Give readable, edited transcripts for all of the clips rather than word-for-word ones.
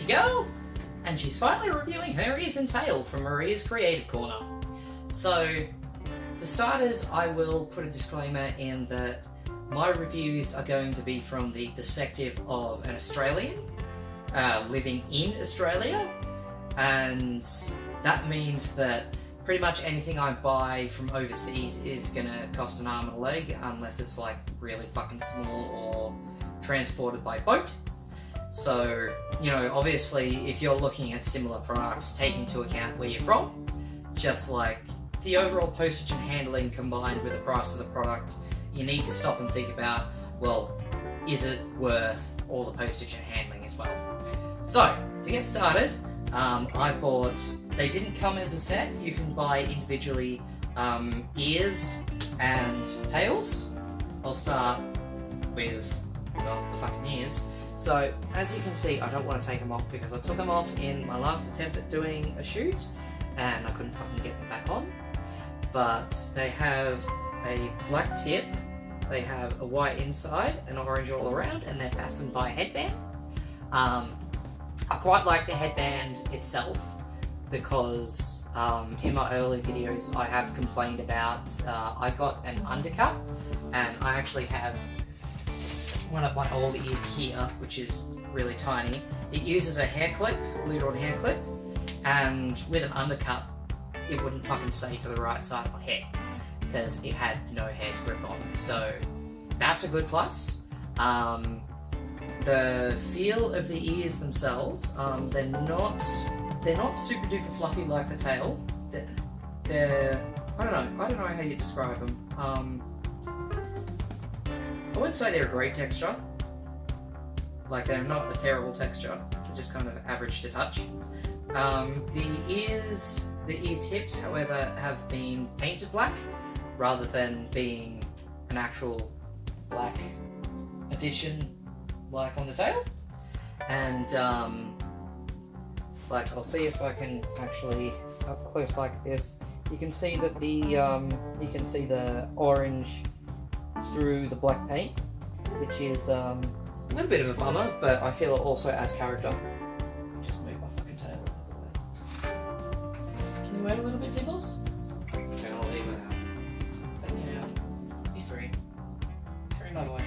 your girl, and she's finally reviewing her ears and tail from Maria's Creative Corner. So, for starters, I will put a disclaimer in that my reviews are going to be from the perspective of an Australian living in Australia, and that means that pretty much anything I buy from overseas is gonna cost an arm and a leg, unless it's like really fucking small or transported by boat. So, you know, obviously if you're looking at similar products, take into account where you're from. Just like the overall postage and handling combined with the price of the product, you need to stop and think about, well, is it worth all the postage and handling as well? So, to get started, I bought, they didn't come as a set, you can buy individually ears and tails. I'll start with, well, the fucking ears. So, as you can see, I don't want to take them off because I took them off in my last attempt at doing a shoot and I couldn't fucking get them back on. But they have a black tip, they have a white inside and orange all around, and they're fastened by a headband. I quite like the headband itself because in my early videos I have complained about I got an undercut, and I actually have one of my old ears here, which is really tiny. It uses a hair clip, glued-on hair clip, and with an undercut it wouldn't fucking stay to the right side of my head because it had no hair to grip on. So that's a good plus. The feel of the ears themselves, they're not super duper fluffy like the tail. They're I don't know how you describe them. I wouldn't say they're a great texture. Like, they're not a terrible texture. They're just kind of average to touch. The ear tips, however, have been painted black rather than being an actual black addition like on the tail. And like, I'll see if I can actually up close like this. You can see that you can see the orange through the black paint, which is a little bit of a bummer, but I feel it also adds character. Just move my fucking tail out of the way. Can you wait a little bit, Tipples? Okay, I'll leave it out. Let me out. Be free. Free, my boy.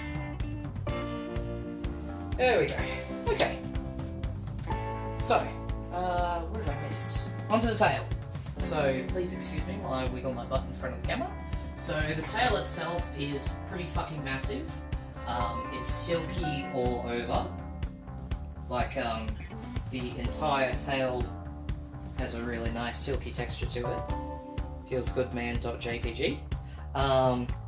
There we go. Okay. So, what did I miss? Onto the tail. So, please excuse me while I wiggle my butt in front of the camera. So, the tail itself is pretty fucking massive. It's silky all over. Like, the entire tail has a really nice silky texture to it. Feels good man.jpg.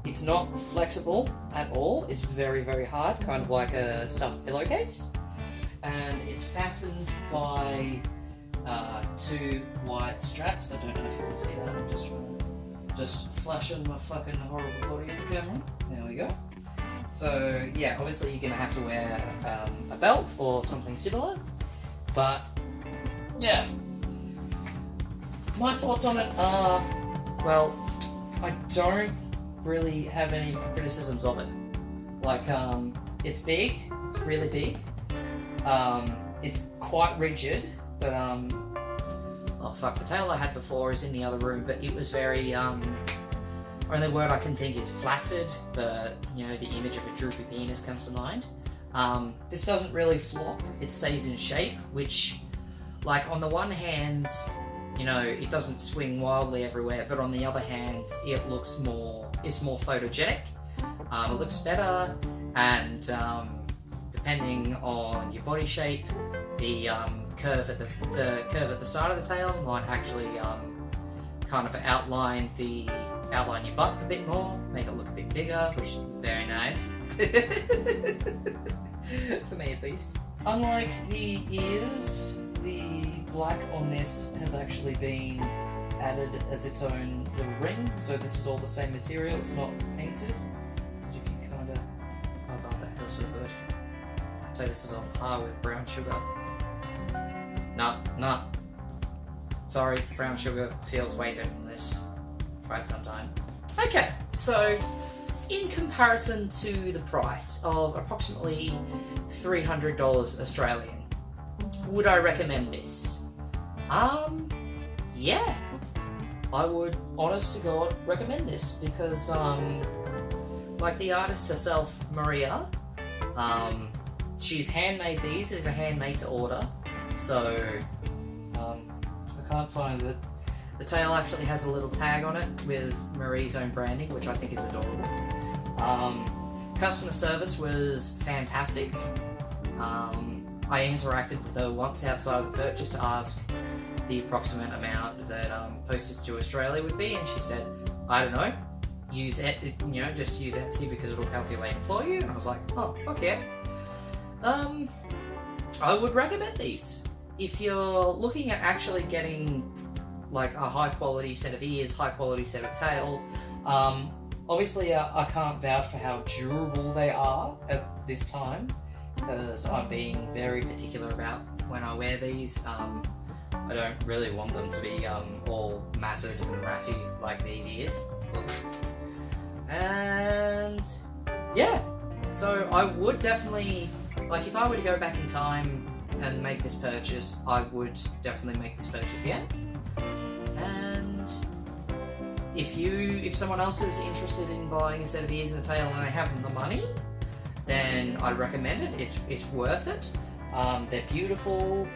It's not flexible at all. It's very, very hard, kind of like a stuffed pillowcase. And it's fastened by two white straps. I don't know if you can see that. I'm just trying to flashing my fucking horrible body at the camera. There we go. So yeah, obviously you're gonna have to wear a belt or something similar. But yeah, my thoughts on it are, well, I don't really have any criticisms of it. Like, it's big, it's really big. It's quite rigid, but oh fuck, the tail I had before is in the other room, but it was very, only word I can think is flaccid, but, you know, the image of a droopy penis comes to mind. This doesn't really flop, it stays in shape, which, like, on the one hand, you know, it doesn't swing wildly everywhere, but on the other hand, it looks more, it's more photogenic. It looks better, and depending on your body shape, the curve at the start of the tail might actually kind of outline your butt a bit more, make it look a bit bigger, which is very nice. For me at least. Unlike the ears, the black on this has actually been added as its own little ring, so this is all the same material, it's not painted. As you can kind of, oh god, that feels so good. I'd say this is on par with brown sugar. Nah. Sorry, brown sugar feels way better than this. Try it sometime. Okay, so in comparison to the price of approximately $300 Australian, would I recommend this? Yeah. I would, honest to God, recommend this because, like the artist herself, Maria, she's handmade these. These are handmade to order. So, I can't find it. The tail actually has a little tag on it with Marie's own branding, which I think is adorable. Customer service was fantastic. I interacted with her once outside of the purchase to ask the approximate amount that postage to Australia would be, and she said, I don't know, use it, just use Etsy because it'll calculate it for you. And I was like, oh, fuck yeah. I would recommend these if you're looking at actually getting like a high quality set of ears, high quality set of tail. Obviously, I can't vouch for how durable they are at this time because I'm being very particular about when I wear these. I don't really want them to be all matted and ratty like these ears. And yeah, so I would definitely, like if I were to go back in time and make this purchase, I would definitely make this purchase again. And if someone else is interested in buying a set of ears and a tail and they have the money, then I'd recommend it. It's worth it. They're beautiful.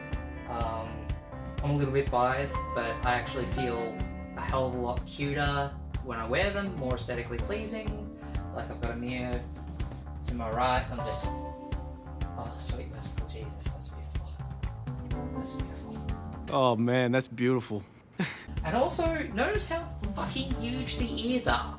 I'm a little bit biased, but I actually feel a hell of a lot cuter when I wear them, more aesthetically pleasing. Like I've got a mirror to my right, I'm just, oh sweet merciful Jesus, that's beautiful. That's beautiful. Oh man, that's beautiful. And also, notice how fucking huge the ears are.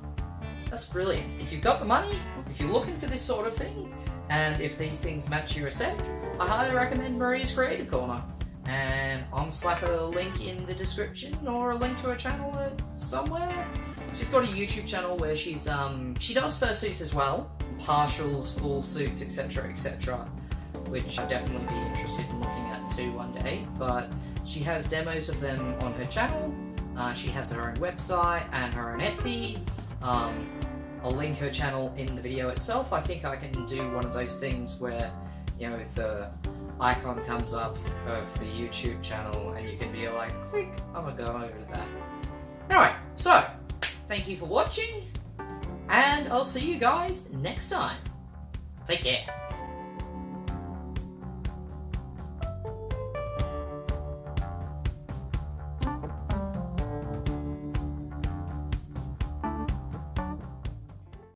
That's brilliant. If you've got the money, if you're looking for this sort of thing, and if these things match your aesthetic, I highly recommend Maria's Creative Corner. And I'm slapping a link in the description or a link to her channel somewhere. She's got a YouTube channel where she does fursuits as well, partials, full suits, etc, etc, which I'd definitely be interested in looking at too one day. But she has demos of them on her channel. She has her own website and her own Etsy. I'll link her channel in the video itself. I think I can do one of those things where, if the icon comes up of the YouTube channel and you can be like, click, I'm gonna go over to that. Anyway, so, thank you for watching, and I'll see you guys next time. Take care.